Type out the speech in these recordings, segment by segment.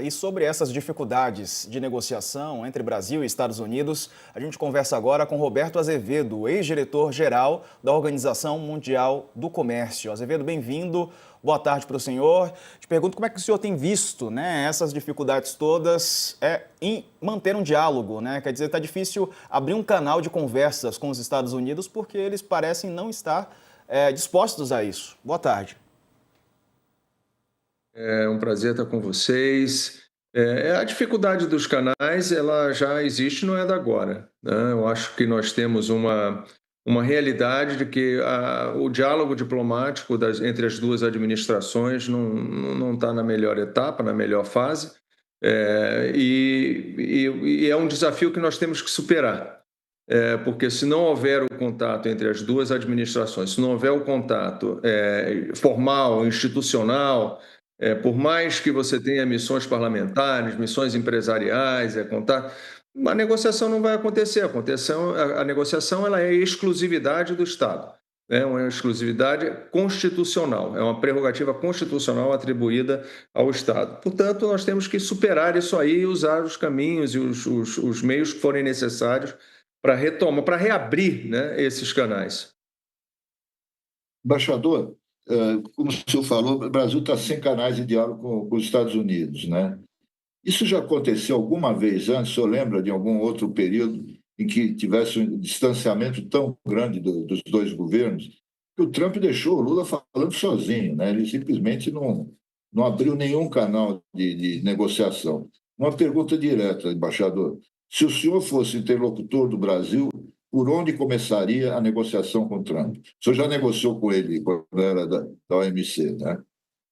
E sobre essas dificuldades de negociação entre Brasil e Estados Unidos, a gente conversa agora com Roberto Azevedo, ex-diretor-geral da Organização Mundial do Comércio. Azevedo, bem-vindo. Boa tarde para o senhor. Te pergunto como é que o senhor tem visto, essas dificuldades todas em manter um diálogo, Quer dizer, está difícil abrir um canal de conversas com os Estados Unidos porque eles parecem não estar dispostos a isso. Boa tarde. É um prazer estar com vocês. A dificuldade dos canais, ela já existe, não é da agora, né? Eu acho que nós temos uma realidade de que o diálogo diplomático entre as duas administrações não está na melhor etapa, na melhor fase, e é um desafio que nós temos que superar. Porque se não houver o contato entre as duas administrações, se não houver o contato formal, institucional, por mais que você tenha missões parlamentares, missões empresariais, a negociação não vai acontecer. A negociação ela é exclusividade do Estado, é uma exclusividade constitucional, é uma prerrogativa constitucional atribuída ao Estado. Portanto, nós temos que superar isso aí e usar os caminhos e os meios que forem necessários para retomar, para reabrir, esses canais. Embaixador, como o senhor falou, o Brasil está sem canais de diálogo com os Estados Unidos, né? Isso já aconteceu alguma vez antes? O senhor lembra de algum outro período em que tivesse um distanciamento tão grande dos dois governos? Que o Trump deixou o Lula falando sozinho, né? Ele simplesmente não abriu nenhum canal de negociação. Uma pergunta direta, embaixador. Se o senhor fosse interlocutor do Brasil, por onde começaria a negociação com o Trump? O senhor já negociou com ele quando era da OMC, né?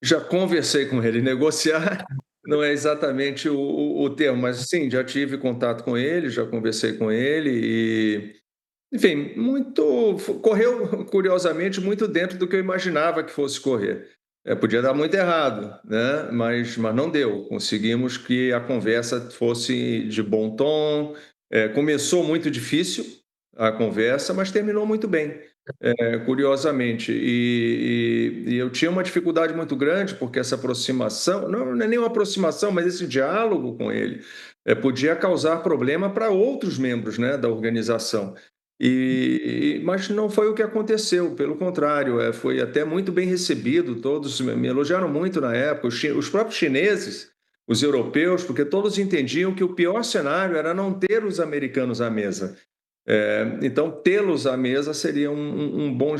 Já conversei com ele. Negociar não é exatamente o termo, mas sim, já tive contato com ele, já conversei com ele e, enfim, correu curiosamente muito dentro do que eu imaginava que fosse correr. Podia dar muito errado, né? Mas não deu. Conseguimos que a conversa fosse de bom tom. Começou muito difícil a conversa, mas terminou muito bem. Curiosamente, e eu tinha uma dificuldade muito grande, porque essa aproximação, não é nem uma aproximação, mas esse diálogo com ele podia causar problema para outros membros, da organização. Mas não foi o que aconteceu, pelo contrário, foi até muito bem recebido, todos me elogiaram muito na época, os próprios chineses, os europeus, porque todos entendiam que o pior cenário era não ter os americanos à mesa. Então, tê-los à mesa seria um bom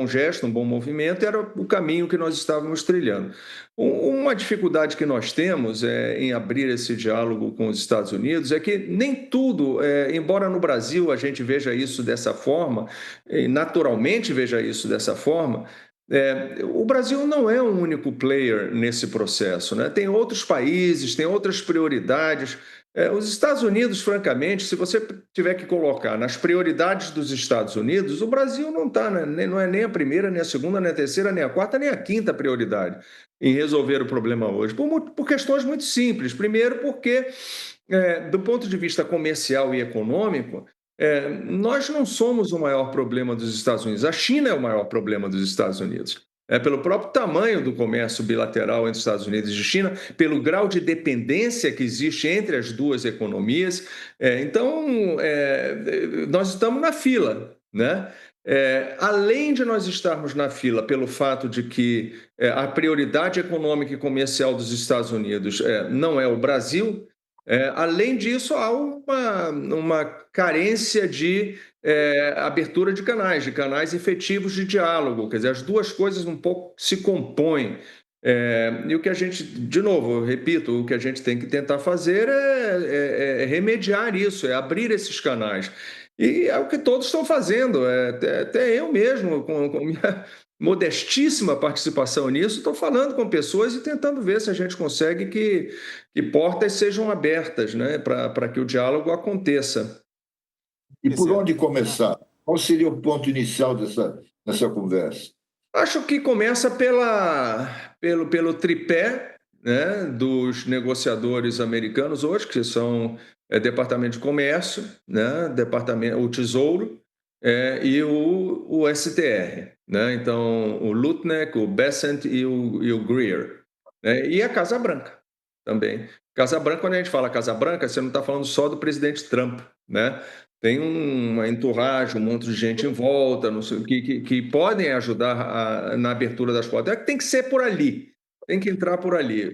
gesto, um bom movimento, era o caminho que nós estávamos trilhando. Uma dificuldade que nós temos em abrir esse diálogo com os Estados Unidos é que nem tudo, embora no Brasil a gente veja isso dessa forma, e naturalmente veja isso dessa forma, o Brasil não é um único player nesse processo, né? Tem outros países, tem outras prioridades. Os Estados Unidos, francamente, se você tiver que colocar nas prioridades dos Estados Unidos, o Brasil não está, não é nem a primeira, nem a segunda, nem a terceira, nem a quarta, nem a quinta prioridade em resolver o problema hoje, por questões muito simples. Primeiro, porque, do ponto de vista comercial e econômico, nós não somos o maior problema dos Estados Unidos. A China é o maior problema dos Estados Unidos. Pelo próprio tamanho do comércio bilateral entre Estados Unidos e China, pelo grau de dependência que existe entre as duas economias. Então, nós estamos na fila, né? Além de nós estarmos na fila pelo fato de que a prioridade econômica e comercial dos Estados Unidos não é o Brasil, além disso, há uma carência de abertura de canais efetivos de diálogo. Quer dizer, as duas coisas um pouco se compõem. E o que a gente, de novo, eu repito, o que a gente tem que tentar fazer é remediar isso, é abrir esses canais. E é o que todos estão fazendo, até eu mesmo, com minha modestíssima participação nisso, estou falando com pessoas e tentando ver se a gente consegue que portas sejam abertas, né, para que o diálogo aconteça. E por onde começar? Qual seria o ponto inicial dessa conversa? Acho que começa pelo tripé, né, dos negociadores americanos hoje, que são Departamento de Comércio, né, o Tesouro e o STR. Né? Então, o Lutnick, o Bessent e o Greer. Né? E a Casa Branca também. Casa Branca, quando a gente fala Casa Branca, você não está falando só do presidente Trump, né? Tem uma entourage, um monte de gente em volta, não sei, que podem ajudar na abertura das portas. É que tem que ser por ali, tem que entrar por ali.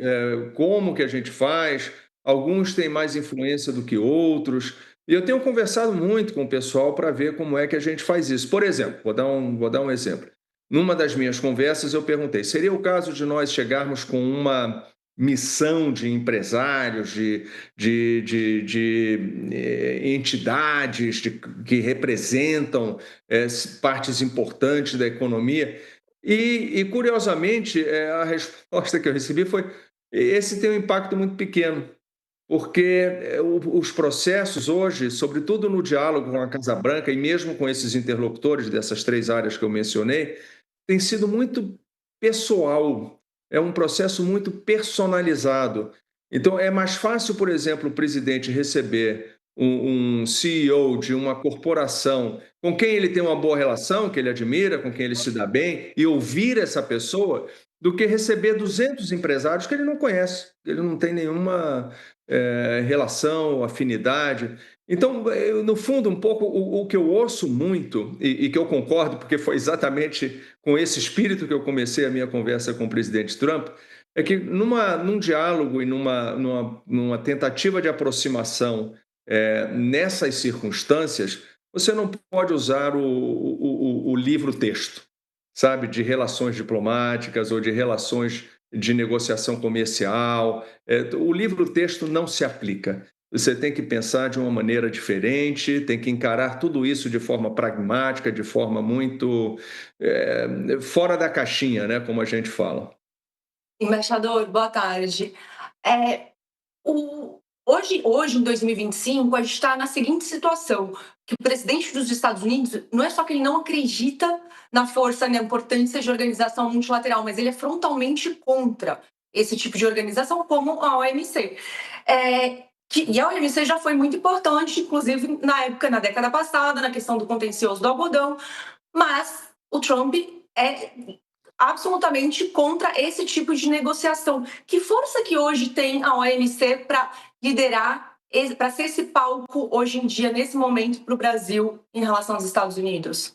Como que a gente faz? Alguns têm mais influência do que outros. E eu tenho conversado muito com o pessoal para ver como é que a gente faz isso. Por exemplo, vou dar um exemplo. Numa das minhas conversas, eu perguntei: seria o caso de nós chegarmos com uma missão de empresários, de entidades que representam partes importantes da economia? Curiosamente, a resposta que eu recebi foi: esse tem um impacto muito pequeno, porque os processos hoje, sobretudo no diálogo com a Casa Branca e mesmo com esses interlocutores dessas 3 áreas que eu mencionei, tem sido muito pessoal, é um processo muito personalizado. Então, é mais fácil, por exemplo, o presidente receber um CEO de uma corporação com quem ele tem uma boa relação, que ele admira, com quem ele se dá bem, e ouvir essa pessoa, do que receber 200 empresários que ele não conhece, ele não tem nenhuma relação, afinidade. Então, no fundo, um pouco o que eu ouço muito, e que eu concordo, porque foi exatamente com esse espírito que eu comecei a minha conversa com o presidente Trump, é que num diálogo e numa tentativa de aproximação nessas circunstâncias, você não pode usar o livro-texto, sabe, de relações diplomáticas ou de relações de negociação comercial. O livro-texto não se aplica. Você tem que pensar de uma maneira diferente, tem que encarar tudo isso de forma pragmática, de forma muito fora da caixinha, né, como a gente fala. Embaixador, boa tarde. É, hoje, em 2025, a gente está na seguinte situação, que o presidente dos Estados Unidos, não é só que ele não acredita na força, na importância de organização multilateral, mas ele é frontalmente contra esse tipo de organização, como a OMC. E a OMC já foi muito importante, inclusive na década passada, na questão do contencioso do algodão, mas o Trump é absolutamente contra esse tipo de negociação. Que força que hoje tem a OMC para liderar, para ser esse palco hoje em dia, nesse momento, para o Brasil em relação aos Estados Unidos?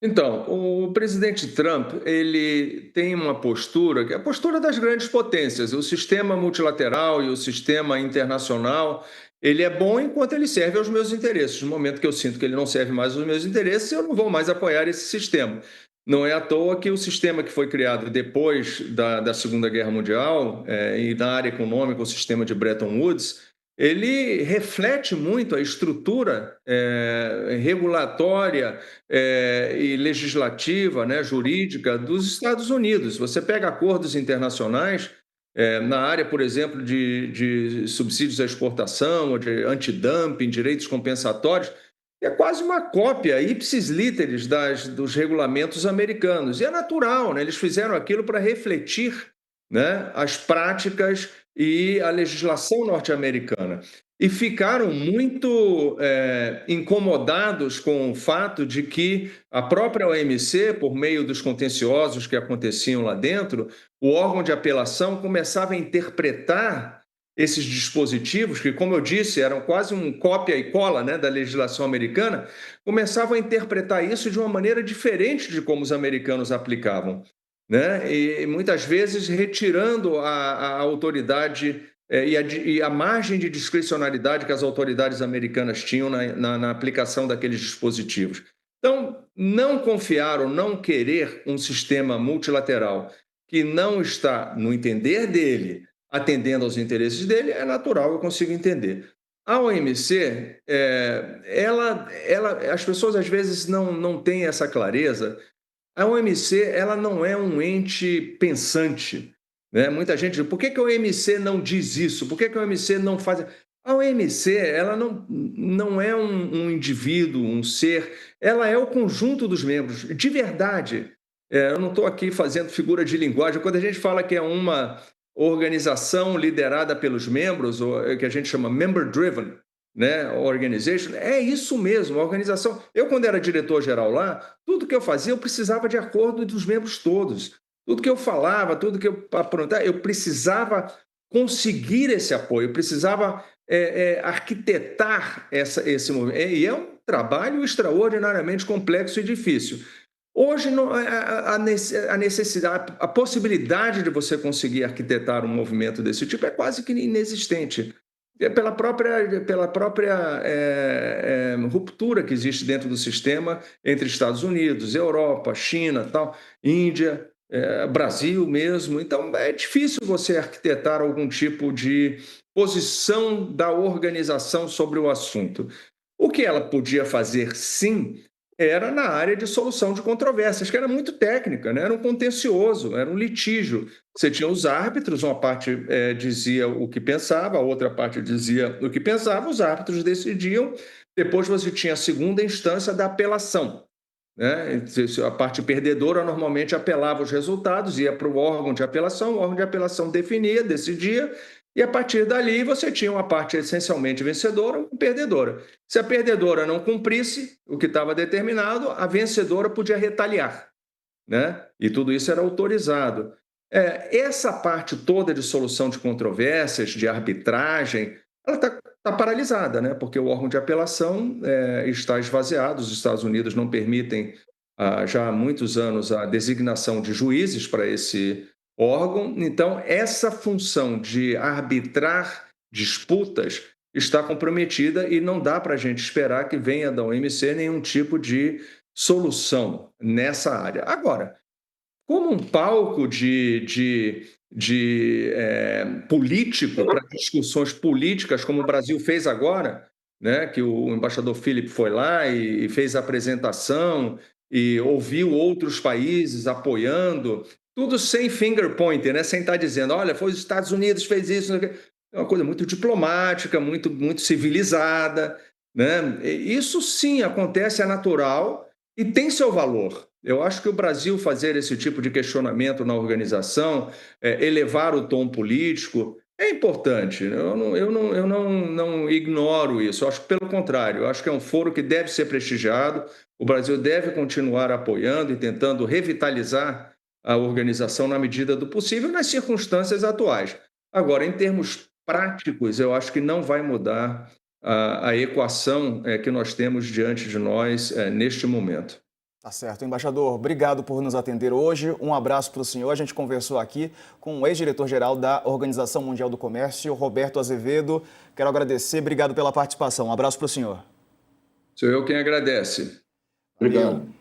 Então, o presidente Trump, ele tem uma postura, que é a postura das grandes potências. O sistema multilateral e o sistema internacional, ele é bom enquanto ele serve aos meus interesses. No momento que eu sinto que ele não serve mais aos meus interesses, eu não vou mais apoiar esse sistema. Não é à toa que o sistema que foi criado depois da Segunda Guerra Mundial, e na área econômica, o sistema de Bretton Woods, ele reflete muito a estrutura regulatória e legislativa, né, jurídica dos Estados Unidos. Você pega acordos internacionais na área, por exemplo, de subsídios à exportação, ou de antidumping, direitos compensatórios, é quase uma cópia, ipsis literis, dos regulamentos americanos. E é natural, né? Eles fizeram aquilo para refletir, né, as práticas e a legislação norte-americana. E ficaram muito incomodados com o fato de que a própria OMC, por meio dos contenciosos que aconteciam lá dentro, o órgão de apelação começava a interpretar esses dispositivos, que, como eu disse, eram quase um cópia e cola, né, da legislação americana, começavam a interpretar isso de uma maneira diferente de como os americanos aplicavam, né? E muitas vezes retirando a autoridade e a margem de discricionalidade que as autoridades americanas tinham na aplicação daqueles dispositivos. Então, não confiar ou não querer um sistema multilateral que não está, no entender dele, atendendo aos interesses dele, é natural, eu consigo entender. A OMC, as pessoas às vezes não têm essa clareza. A OMC, ela não é um ente pensante, né? Muita gente diz: por que a OMC não diz isso? Por que a OMC não faz... A OMC, ela não é um indivíduo, um ser, ela é o conjunto dos membros, de verdade. Eu não estou aqui fazendo figura de linguagem. Quando a gente fala que é uma organização liderada pelos membros, ou que a gente chama member-driven, né, organization, é isso mesmo, a organização. Eu, quando era diretor-geral lá, tudo que eu fazia, eu precisava de acordo dos membros todos. Tudo que eu falava, tudo que eu aprontava, eu precisava conseguir esse apoio, precisava arquitetar esse movimento. E é um trabalho extraordinariamente complexo e difícil. Hoje, a necessidade, a possibilidade de você conseguir arquitetar um movimento desse tipo é quase que inexistente. Pela própria ruptura que existe dentro do sistema entre Estados Unidos, Europa, China, tal, Índia, Brasil mesmo. Então, é difícil você arquitetar algum tipo de posição da organização sobre o assunto. O que ela podia fazer, sim, era na área de solução de controvérsias, que era muito técnica, né? Era um contencioso, era um litígio. Você tinha os árbitros, uma parte dizia o que pensava, a outra parte dizia o que pensava, os árbitros decidiam, depois você tinha a segunda instância da apelação, né? A parte perdedora normalmente apelava os resultados, ia para o órgão de apelação, o órgão de apelação definia, decidia, e a partir dali você tinha uma parte essencialmente vencedora e perdedora. Se a perdedora não cumprisse o que estava determinado, a vencedora podia retaliar, né? E tudo isso era autorizado. Essa parte toda de solução de controvérsias, de arbitragem, ela está paralisada, né? Porque o órgão de apelação está esvaziado. Os Estados Unidos não permitem já há muitos anos a designação de juízes para esse órgão. Então, essa função de arbitrar disputas está comprometida e não dá para a gente esperar que venha da OMC nenhum tipo de solução nessa área. Agora, como um palco político para discussões políticas, como o Brasil fez agora, né, que o embaixador Philip foi lá e fez a apresentação e ouviu outros países apoiando, tudo sem finger pointing, né, sem estar dizendo, olha, foi os Estados Unidos que fez isso. É uma coisa muito diplomática, muito civilizada, né? Isso sim acontece, é natural e tem seu valor. Eu acho que o Brasil fazer esse tipo de questionamento na organização, elevar o tom político, é importante. Eu não ignoro isso. Eu acho que, pelo contrário, eu acho que é um foro que deve ser prestigiado. O Brasil deve continuar apoiando e tentando revitalizar a organização na medida do possível nas circunstâncias atuais. Agora, em termos práticos, eu acho que não vai mudar a equação que nós temos diante de nós neste momento. Tá certo. Embaixador, obrigado por nos atender hoje. Um abraço para o senhor. A gente conversou aqui com o ex-diretor-geral da Organização Mundial do Comércio, Roberto Azevedo. Quero agradecer. Obrigado pela participação. Um abraço para o senhor. Sou eu quem agradece. Obrigado.